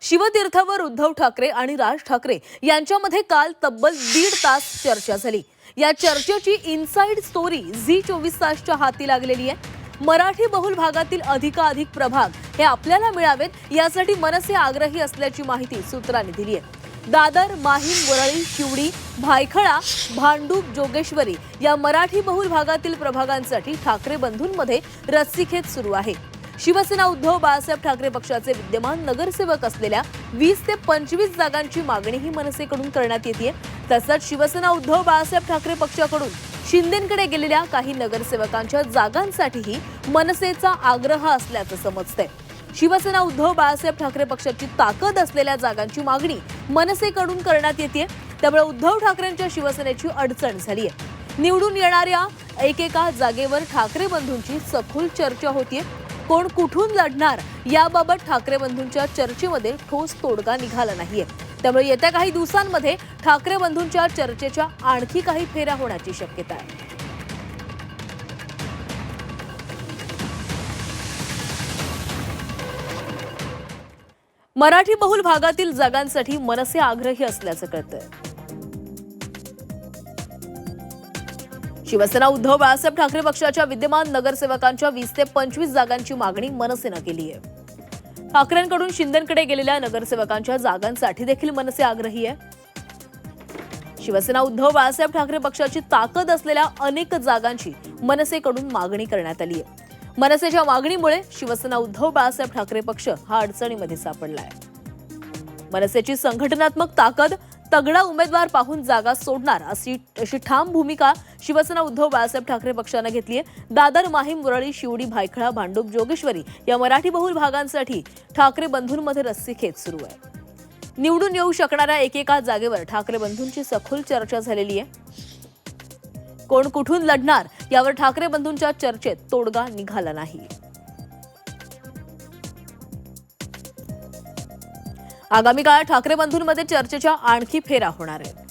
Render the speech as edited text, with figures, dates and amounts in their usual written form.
शिवतीर्थावर उद्धव ठाकरे आणि राज ठाकरे यांच्यामध्ये काल तब्बल 1.5 तास चर्चा झाली। या चर्चेची इनसाइड स्टोरी झी 24 तासच्या हाती लागलेली आहे। मराठी बहुल भागातील अधिकाधिक प्रभाग हे आपल्याला मिळावेत यासाठी मनसे आग्रही असल्याची माहिती सूत्रांनी दिली आहे। दादर, माहीम, वरळी, शिवडी, भायखळा, भांडूप, जोगेश्वरी या मराठी बहुल भागातील प्रभागांसाठी ठाकरे बंधूंमध्ये रस्सीखेच सुरू आहे। शिवसेना उद्धव बाळासाहेब ठाकरे पक्षाचे विद्यमान नगरसेवक असलेल्या 20 ते 25 जागांची मागणीही मनसेकडून करण्यात येते। तसंच शिवसेना उद्धव बाळासाहेब ठाकरे पक्षाकडून शिंदेंकडे गेलेल्या काही नगरसेवकांच्या जागांसाठीही मनसेचा आग्रह असल्याचं समजतंय। शिवसेना उद्धव बाळासाहेब ठाकरे पक्षाची ताकद असलेल्या जागांची मागणी मनसेकडून करण्यात येते। त्यामुळे उद्धव ठाकरेंच्या शिवसेनेची अडचण झाली आहे। निवडून येणाऱ्या एकेका जागेवर ठाकरे बंधूंची सखोल चर्चा होतीये। कोण कुठून लढणार याबाबत ठाकरे बंधूंच्या चर्चेमध्ये ठोस तोडगा निघाला नाहीये। त्यामुळे येत्या काही दिवसांमध्ये ठाकरे बंधूंच्या चर्चेच्या आणखी काही फेऱ्या होण्याची शक्यता आहे। मराठी बहुल भागातील जागांसाठी मनसे आग्रही असल्याचं कळतंय। शिवसेना उद्धव बाळासाहेब ठाकरे पक्षाच्या विद्यमान नगरसेवकांच्या 20 ते 25 जागांची मागणी मनसेनं केली आहे। ठाकरेंकडून शिंदेंकडे गेलेल्या नगरसेवकांच्या जागांसाठी देखील मनसे आग्रही आहे। शिवसेना उद्धव बाळासाहेब ठाकरे पक्षाची ताकद असलेल्या अनेक जागांची मनसेकडून मागणी करण्यात आली आहे। मनसेच्या मागणीमुळे शिवसेना उद्धव बाळासाहेब ठाकरे पक्ष हा अडचणीमध्ये सापडलाय। मनसेची संघटनात्मक ताकद, तगडा उमेदवार पाहून जागा सोडणार अशी ठाम भूमिका शिवसेना उद्धव बाळासाहेब ठाकरे पक्षाने घेतली आहे। दादर, माहीम, वरळी, शिवडी, भायखळा, भांडूप, जोगेश्वरी या मराठी बहुल भागांसाठी ठाकरे बंधूंमध्ये रस्सीखेच सुरू आहे। निवडून येऊ शकणाऱ्या एकेका जागेवर ठाकरे बंधूंची सखोल चर्चा झालेली आहे। कोण कुठून लढणार यावर ठाकरे बंधूंच्या चर्चेत तोडगा निघाला नाही। आगामी काळात ठाकरे बंधूंमध्ये चर्चेच्या आणखी फेऱ्या होणार आहेत।